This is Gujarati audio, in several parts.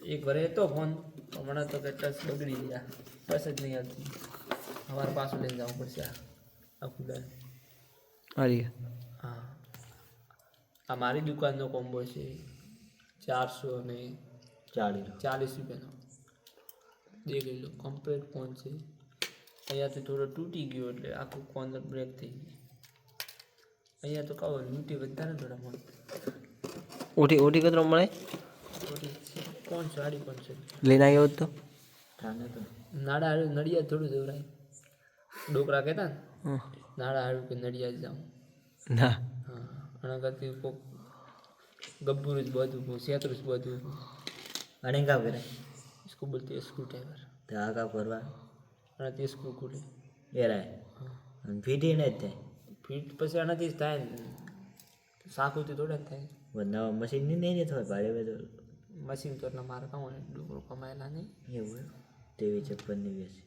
એક ભરે હતો ફોન હમણાં તો કે ટચ બગડી ગયા બસ જ નહીં આવતી અમારે પાછું લઈને જવું પડશે આખું દર અરે હા આ મારી દુકાનનો કોમ્બો છે 440 રૂપિયાનો દેખી લો કમ્પ્લીટ ફોન છે અહીંયાથી થોડો તૂટી ગયો એટલે આખું કોર્નર બ્રેક થઈ ગયું અહીંયા તો કહો લૂંટી વધારે થોડા મળે ઓટી ઓટી કતરો મળે થોડી 500 લઈને આવ્યો તો નાડા હારું નડિયાદ થોડું દોરાય ડોકરા કહેતા ને હં. નાડા હારું કે નડિયાદ જાઉં ના હા આના કરતી કોક ગબ્બુરું જ બધું સેતરું જ બધું અને કામ કરે इसको बोलते हैं स्क्रू ड्राइवर તો આ કામ કરવા અને તે સ્ક્રૂ ખુલે એ રાય અને ફીટી ને જ થાય ફીટ પછી આનાથી જ થાય ને સાખુથી થોડા જ થાય નવા મશીન ની નહીં થોય ભાડે તો મશીન તો એટલા મારે કામ હોય ડુકરો કમાયેલા નહીં એવું એમ તેવી 56 વેસી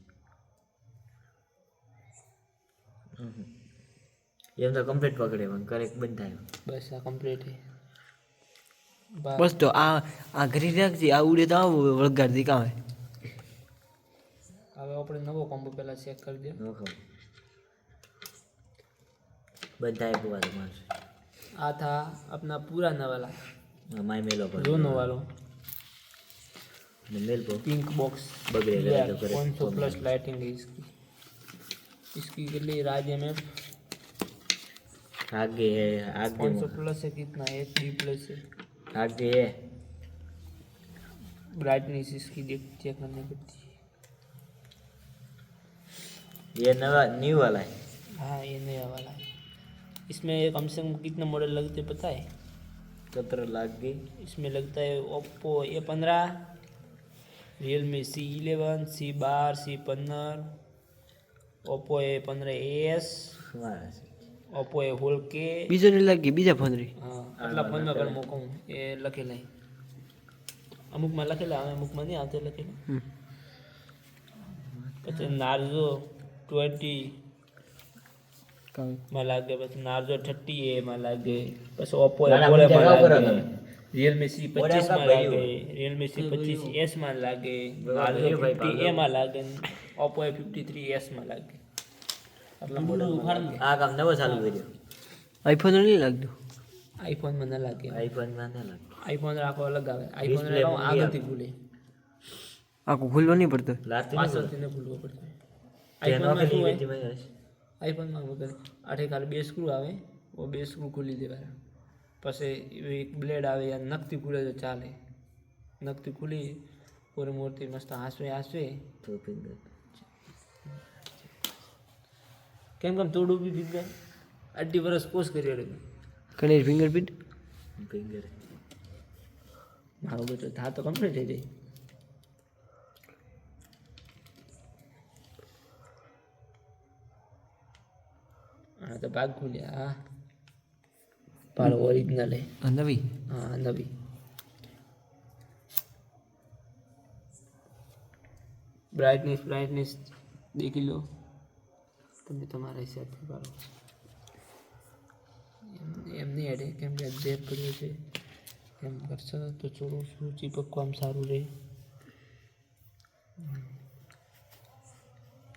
એમ તો કમ્પ્લીટ પકડે પણ કરેક્ટ બંધ થાય બસ આ કમ્પ્લીટ છે બસ તો આ ઘરી રાખજે આ ઉડે તો આવું વળગાડતી કાં હોય હવે આપણે નવો કોમ્બો પહેલાં ચેક કરી દે ઓહો બંધ થાય પૂરા તો મારશે आ था अपना पुराना वाला माय मेलो पर दोनों वालों मेल को पिंक बॉक्स बगड़ेगा तो करे 500 प्लस लाइटिंग है इसकी के लिए राज्य में आगे है आगे 500 प्लस है कितना है 3 प्लस है आगे है ब्राइटनेस इसकी देख चेक करनी पड़ती है ये नवा न्यू वाला है हाँ ये नया वाला है इसमें कम से कम कितने मॉडल लगते हैं पता है 17 लाख की इसमें लगता है Oppo A15 Realme C11 C12 C15 Oppo A15s हमारा से ओप्पो A होल के બીજો નહીં લાગી બીજા ફોન રહી हाँ आटला फोन में पर मुकूँ ये लखेला अमुक में लखेला अमुक में नहीं आते लखेला પછી નાર્ઝો 20 માં લાગે પછી નાર્ઝો 30 એ માં લાગે પછી ઓપ્પો નાના એપોલે મોટા માં કરો લાગે તમે. રિયલમી C25 મોટા માં ભાઈઓ. લાગે રિયલમી C25s માં લાગે નાર્ઝો ભાઈઓ ભાઈ 50 એ માં લાગે ઓપ્પો A53s માં લાગે આટલા મોડલ લાગે આ કામ નવો ચાલુ કર્યો આઈફોન નહીં લાગતું આઈફોન માં ન લાગે આઈફોન માં ના લાગે આઈફોન રાખો અલગ આવે આઈફોન Display રાખો મૂકી આગળથી ખુલે આખું ખુલવા નહીં પડતું લાગતી પાછળથી ન ખુલવો પડશે તેનો આઈફોનમાં કે શું હોય લીધી મેં આઈફોનમાં વગર આઠે ખાલી 2 સ્ક્રૂ આવે वो 2 સ્ક્રૂ ખોલી દેવાના પછી એક બ્લેડ આવે યા નખથી ખુલે તો ચાલે નખથી ખુલી પૂરી મૂર્તિ મસ્ત હાસવે તો ફિંગર કેમ તોડું બી ફિંગર 8 વર્ષ કોર્સ કર્યો રે કનેર ફિંગરપ્રિન્ટ ફિંગર મારો બેટો થા તો કમ્પ્લીટ થઈ જાય હા તો ભાગ ખુલ્યા હા પાડો ઓરિજિનલ હે નવી हाँ नवी ब्राइटनेस देख लो તમે તમારા હિસાબથી પાડો એમ નહીં હેડે કેમ કે ગેપ પડ્યો છે એમ કરશો તો થોડું શું ચીપકવામાં સારું રહે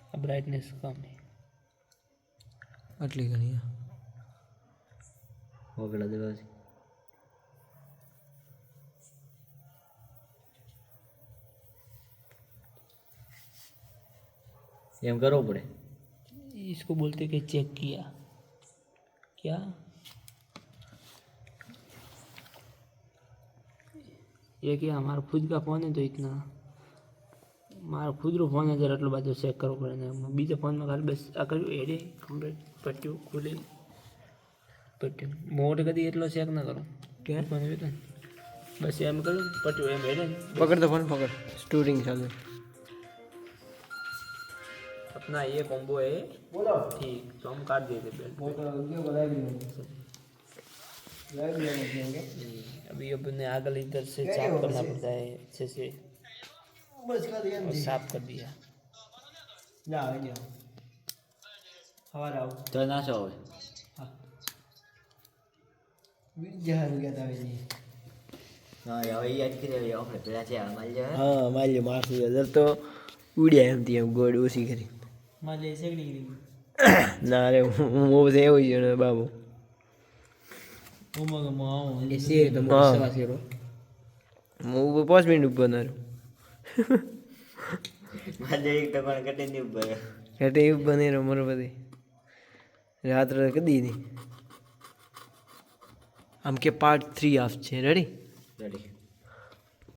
આ બ્રાઇટનેસ કમ है આટલી ઘણી ઓગળા દેવા એમ કરવું પડે इसको बोलते कि चेक किया क्या ये क्या हमारा खुद का फ़ोन है तो इतना हमारा खुद रो फोन है जरा એટલો બધો ચેક કરવો પડે ને બીજા ફોનમાં ખાલી બસ આ કર્યું એડે કમ્પ્લીટ પટ્યું ખુલે પટ્યું મોડ કદી એટલો ચેક ના કરો કે મને બેટા બસ એમ કરું પટ્યું એમ એડે પકડ તો ફોન પકડ સ્ટોરિંગ ચાલુ अपना ये कॉम्बो है बोलो ठीक तो हम काट देते बेल्ट अभी अपने आगल इधर से साफ करना पड़ता है अच्छे से और साफ कर दिया તો ના છો હવે હા હવે યાદ કરી હવે આપણે પેલા છે આ માલ જાય હા માલ્યો મારશું અદર તો ઉડ્યા એમ ત્યાં ગોળ ઓછી કરી ના રે હું એવું છે ને બાબુ એ શેર તો મોટો હા. સવા શેરો હું 5 મિનિટ ઉપર ના રહ્યો મારે એક તો પણ કટે નહીં ઉપર એટલે એવું બને રહ્યો મારો બધી રાત્રે કદી નહીં આમ કે પાર્ટ 3 આપ છે રેડી રેડી